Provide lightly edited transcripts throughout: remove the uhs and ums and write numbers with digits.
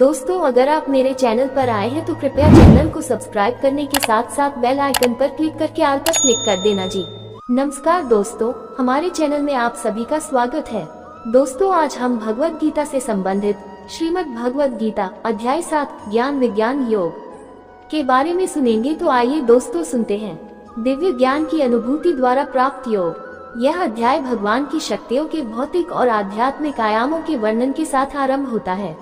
दोस्तों, अगर आप मेरे चैनल पर आए हैं तो कृपया चैनल को सब्सक्राइब करने के साथ साथ बेल आइकन पर क्लिक करके ऑल पर क्लिक कर देना जी। नमस्कार दोस्तों, हमारे चैनल में आप सभी का स्वागत है। दोस्तों, आज हम भगवत गीता से संबंधित श्रीमद् भगवत गीता अध्याय 7 ज्ञान विज्ञान योग के बारे में सुनेंगे। तो आइए दोस्तों सुनते हैं। दिव्य ज्ञान की अनुभूति द्वारा प्राप्त योग। यह अध्याय भगवान की शक्तियों के भौतिक और आध्यात्मिक आयामों के वर्णन के साथ आरंभ होता है।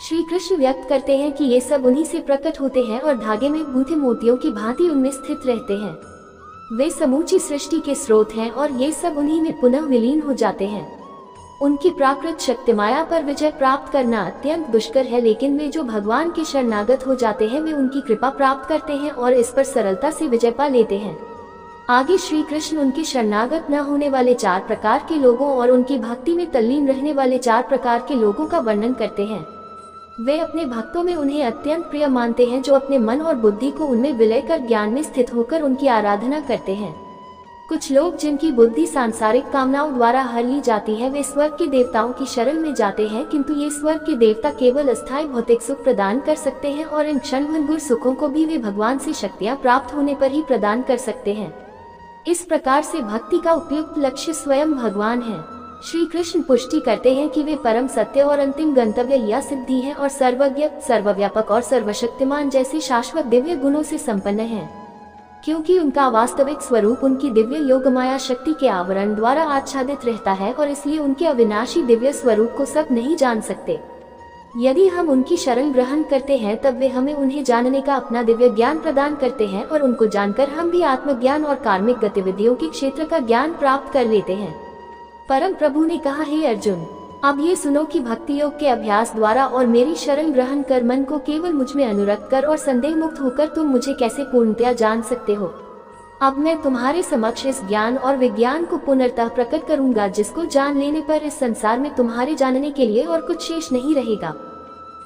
श्री कृष्ण व्यक्त करते हैं कि ये सब उन्हीं से प्रकट होते हैं और धागे में गूंथे मोतियों की भांति उनमें स्थित रहते हैं। वे समूची सृष्टि के स्रोत हैं और ये सब उन्हीं में पुनः विलीन हो जाते हैं। उनकी प्राकृत शक्ति माया पर विजय प्राप्त करना अत्यंत दुष्कर है, लेकिन वे जो भगवान के शरणागत हो जाते हैं वे उनकी कृपा प्राप्त करते हैं और इस पर सरलता से विजय पा लेते हैं। आगे श्री कृष्ण उनके शरणागत न होने वाले 4 प्रकार के लोगों और उनकी भक्ति में तल्लीन रहने वाले 4 प्रकार के लोगों का वर्णन करते हैं। वे अपने भक्तों में उन्हें अत्यंत प्रिय मानते हैं, जो अपने मन और बुद्धि को उनमें विलय कर ज्ञान में स्थित होकर उनकी आराधना करते हैं। कुछ लोग जिनकी बुद्धि सांसारिक कामनाओं द्वारा हर ली जाती है, वे स्वर्ग के देवताओं की शरण में जाते हैं, किंतु ये स्वर्ग के देवता केवल अस्थायी भौतिक सुख प्रदान कर सकते हैं और इन क्षणभंगुर सुखों को भी वे भगवान से शक्तियाँ प्राप्त होने पर ही प्रदान कर सकते हैं। इस प्रकार से भक्ति का उपयुक्त लक्ष्य स्वयं भगवान है। श्री कृष्ण पुष्टि करते हैं कि वे परम सत्य और अंतिम गंतव्य या सिद्धि है और सर्वज्ञ, सर्वव्यापक और सर्वशक्तिमान जैसे शाश्वत दिव्य गुणों से संपन्न हैं, क्योंकि उनका वास्तविक स्वरूप उनकी दिव्य योगमाया शक्ति के आवरण द्वारा आच्छादित रहता है और इसलिए उनके अविनाशी दिव्य स्वरूप को सब नहीं जान सकते। यदि हम उनकी शरण ग्रहण करते हैं तब वे हमें उन्हें जानने का अपना दिव्य ज्ञान प्रदान करते हैं और उनको जानकर हम भी आत्मज्ञान और कार्मिक गतिविधियों के क्षेत्र का ज्ञान प्राप्त कर लेते हैं। परम प्रभु ने कहा, हे अर्जुन, अब ये सुनो कि भक्ति योग के अभ्यास द्वारा और मेरी शरण ग्रहण कर मन को केवल मुझ में अनुरक्त कर और संदेह मुक्त होकर तुम मुझे कैसे पूर्णतया जान सकते हो। अब मैं तुम्हारे समक्ष इस ज्ञान और विज्ञान को पुनर्तः प्रकट करूंगा, जिसको जान लेने पर इस संसार में तुम्हारे जानने के लिए और कुछ शेष नहीं रहेगा।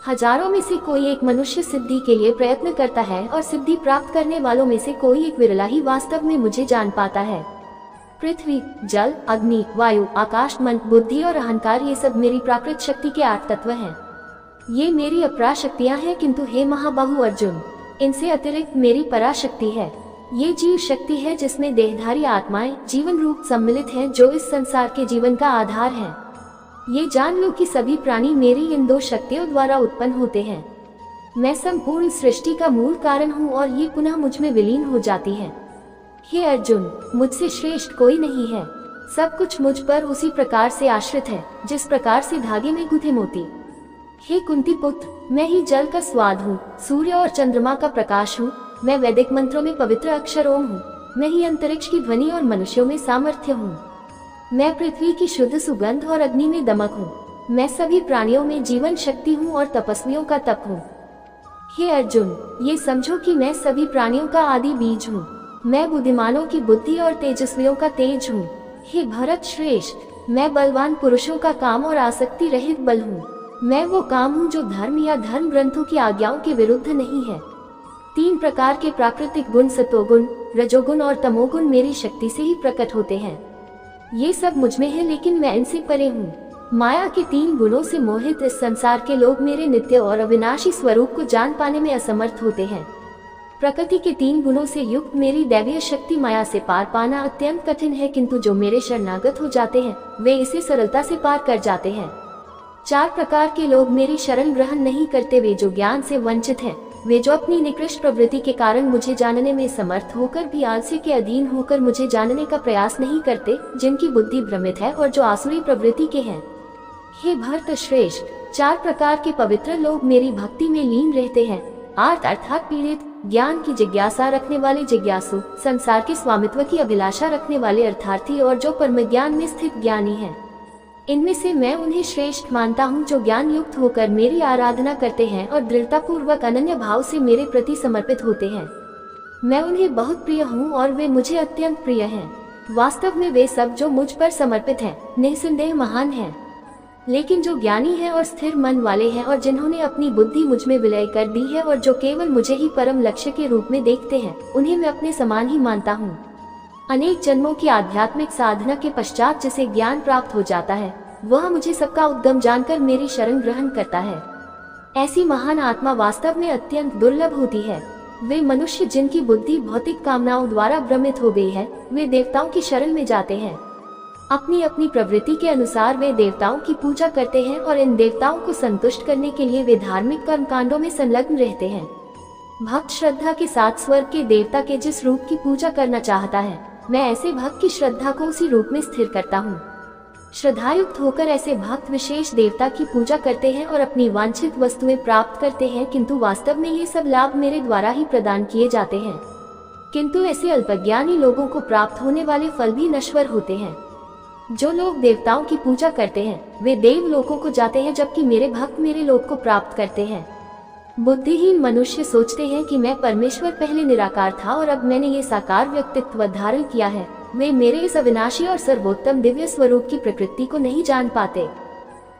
हजारों में से कोई एक मनुष्य सिद्धि के लिए प्रयत्न करता है और सिद्धि प्राप्त करने वालों में से कोई एक विरला ही वास्तव में मुझे जान पाता है। पृथ्वी, जल, अग्नि, वायु, आकाश, मन, बुद्धि और अहंकार, ये सब मेरी प्राकृत शक्ति के 8 तत्व हैं। ये मेरी अपराशक्तियां हैं, किंतु हे महाबाहु अर्जुन, इनसे अतिरिक्त मेरी पराशक्ति है। ये जीव शक्ति है जिसमें देहधारी आत्माएं जीवन रूप सम्मिलित हैं, जो इस संसार के जीवन का आधार है। ये जान लो कि सभी प्राणी मेरी इन 2 शक्तियों द्वारा उत्पन्न होते हैं। मैं संपूर्ण सृष्टि का मूल कारण हूँ और ये पुनः मुझ में विलीन हो जाती है। हे अर्जुन, मुझसे श्रेष्ठ कोई नहीं है। सब कुछ मुझ पर उसी प्रकार से आश्रित है जिस प्रकार से धागे में गुंथे मोती। हे कुंती पुत्र, मैं ही जल का स्वाद हूँ, सूर्य और चंद्रमा का प्रकाश हूँ। मैं वैदिक मंत्रों में पवित्र अक्षर ओम हूँ। मैं ही अंतरिक्ष की ध्वनि और मनुष्यों में सामर्थ्य हूँ। मैं पृथ्वी की शुद्ध सुगंध और अग्नि में दमक हूँ। मैं सभी प्राणियों में जीवन शक्ति हूँ और तपस्वियों का तप हूँ। हे अर्जुन, ये समझो कि मैं सभी प्राणियों का आदि बीज हूँ। मैं बुद्धिमानों की बुद्धि और तेजस्वियों का तेज हूँ। हे भरत श्रेष्ठ, मैं बलवान पुरुषों का काम और आसक्ति रहित बल हूँ। मैं वो काम हूँ जो धर्म या धर्म ग्रंथों की आज्ञाओं के विरुद्ध नहीं है। 3 प्रकार के प्राकृतिक गुण, सतोगुण, रजोगुण और तमोगुण, मेरी शक्ति से ही प्रकट होते हैं। ये सब मुझ में है, लेकिन मैं इनसे परे हूँ। माया के 3 गुणों से मोहित इस संसार के लोग मेरे नित्य और अविनाशी स्वरूप को जान पाने में असमर्थ होते हैं। प्रकृति के 3 गुणों से युक्त मेरी दैवीय शक्ति माया से पार पाना अत्यंत कठिन है, किंतु जो मेरे शरणागत हो जाते हैं वे इसे सरलता से पार कर जाते हैं। 4 प्रकार के लोग मेरी शरण ग्रहण नहीं करते, वे जो ज्ञान से वंचित हैं, वे जो अपनी निकृष्ट प्रवृत्ति के कारण मुझे जानने में समर्थ होकर भी आलस्य के अधीन होकर मुझे जानने का प्रयास नहीं करते, जिनकी बुद्धि भ्रमित है और जो आसुरी प्रवृत्ति के हैं। हे भरत श्रेष्ठ, 4 प्रकार के पवित्र लोग मेरी भक्ति में लीन रहते हैं। आर्त अर्थात पीड़ित, ज्ञान की जिज्ञासा रखने वाले जिज्ञासु, संसार के स्वामित्व की अभिलाषा रखने वाले अर्थार्थी और जो परम ज्ञान में स्थित ज्ञानी हैं। इनमें से मैं उन्हें श्रेष्ठ मानता हूँ जो ज्ञान युक्त होकर मेरी आराधना करते हैं और दृढ़ता पूर्वक अनन्य भाव से मेरे प्रति समर्पित होते हैं। मैं उन्हें बहुत प्रिय हूँ और वे मुझे अत्यंत प्रिय हैं। वास्तव में वे सब जो मुझ पर समर्पित हैं निसंदेह महान हैं, लेकिन जो ज्ञानी हैं और स्थिर मन वाले हैं और जिन्होंने अपनी बुद्धि मुझ में विलय कर दी है और जो केवल मुझे ही परम लक्ष्य के रूप में देखते हैं, उन्हें मैं अपने समान ही मानता हूँ। अनेक जन्मों की आध्यात्मिक साधना के पश्चात जिसे ज्ञान प्राप्त हो जाता है, वह मुझे सबका उद्गम जानकर मेरी शरण ग्रहण करता है। ऐसी महान आत्मा वास्तव में अत्यंत दुर्लभ होती है। वे मनुष्य जिनकी बुद्धि भौतिक कामनाओं द्वारा भ्रमित हो गई है, वे देवताओं की शरण में जाते हैं। अपनी अपनी प्रवृत्ति के अनुसार वे देवताओं की पूजा करते हैं और इन देवताओं को संतुष्ट करने के लिए वे धार्मिक कर्मकांडों में संलग्न रहते हैं। भक्त श्रद्धा के साथ स्वर्ग के देवता के जिस रूप की पूजा करना चाहता है, मैं ऐसे भक्त की श्रद्धा को उसी रूप में स्थिर करता हूँ। श्रद्धायुक्त होकर ऐसे भक्त विशेष देवता की पूजा करते हैं और अपनी वांछित वस्तुएं प्राप्त करते हैं, किंतु वास्तव में ये सब लाभ मेरे द्वारा ही प्रदान किए जाते हैं। किंतु ऐसे अल्पज्ञानी लोगों को प्राप्त होने वाले फल भी नश्वर होते हैं। जो लोग देवताओं की पूजा करते हैं वे देव लोकों को जाते हैं, जबकि मेरे भक्त मेरे लोक को प्राप्त करते हैं। बुद्धिहीन मनुष्य सोचते हैं कि मैं परमेश्वर पहले निराकार था और अब मैंने ये साकार व्यक्तित्व धारण किया है। वे मेरे इस अविनाशी और सर्वोत्तम दिव्य स्वरूप की प्रकृति को नहीं जान पाते।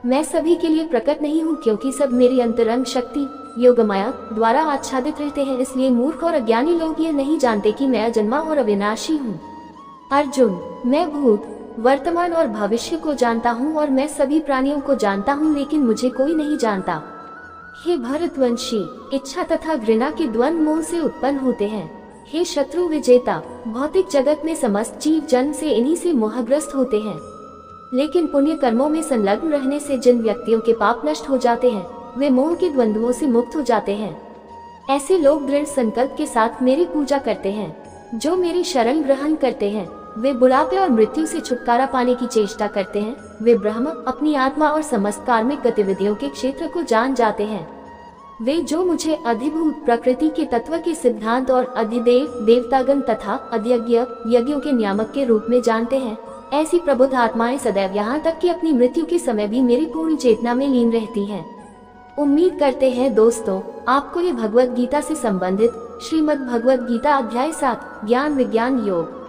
मैं सभी के लिए प्रकट नहीं हूँ, क्योंकि सब मेरी अंतरंग शक्ति योगमाया द्वारा आच्छादित रहते हैं। इसलिए मूर्ख और अज्ञानी लोग ये नहीं जानते कि मैं अजन्मा और अविनाशी हूँ। अर्जुन, मैं भूत वर्तमान और भविष्य को जानता हूँ और मैं सभी प्राणियों को जानता हूँ, लेकिन मुझे कोई नहीं जानता। हे भरतवंशी, इच्छा तथा घृणा के द्वंद्व मोह से उत्पन्न होते हैं। हे शत्रु विजेता, भौतिक जगत में समस्त जीव जन्म से इन्हीं से मोहग्रस्त होते हैं। लेकिन पुण्य कर्मों में संलग्न रहने से जिन व्यक्तियों के पाप नष्ट हो जाते हैं, वे मोह के द्वंद्वों से मुक्त हो जाते हैं। ऐसे लोग दृढ़ संकल्प के साथ मेरी पूजा करते हैं। जो मेरी शरण ग्रहण करते हैं वे बुढ़ापे और मृत्यु से छुटकारा पाने की चेष्टा करते हैं। वे ब्रह्म, अपनी आत्मा और समस्त कार्मिक गतिविधियों के क्षेत्र को जान जाते हैं। वे जो मुझे अधिभूत प्रकृति के तत्व के सिद्धांत और अधिदेव देवतागण तथा अधियज्ञ यज्ञों के नियामक के रूप में जानते हैं, ऐसी प्रबुद्ध आत्माएं सदैव यहाँ तक कि अपनी मृत्यु के समय भी मेरी पूर्ण चेतना में लीन रहती हैं। उम्मीद करते हैं दोस्तों आपको ये भगवत गीता से संबंधित श्रीमद् भगवत गीता अध्याय 7 ज्ञान विज्ञान योग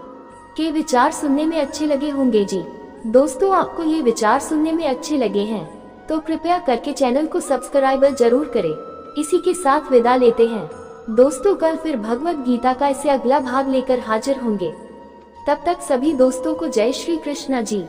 के विचार सुनने में अच्छे लगे होंगे जी। दोस्तों आपको ये विचार सुनने में अच्छे लगे हैं तो कृपया करके चैनल को सब्सक्राइब जरूर करें। इसी के साथ विदा लेते हैं दोस्तों। कल फिर भगवत गीता का इससे अगला भाग लेकर हाजिर होंगे। तब तक सभी दोस्तों को जय श्री कृष्णा जी।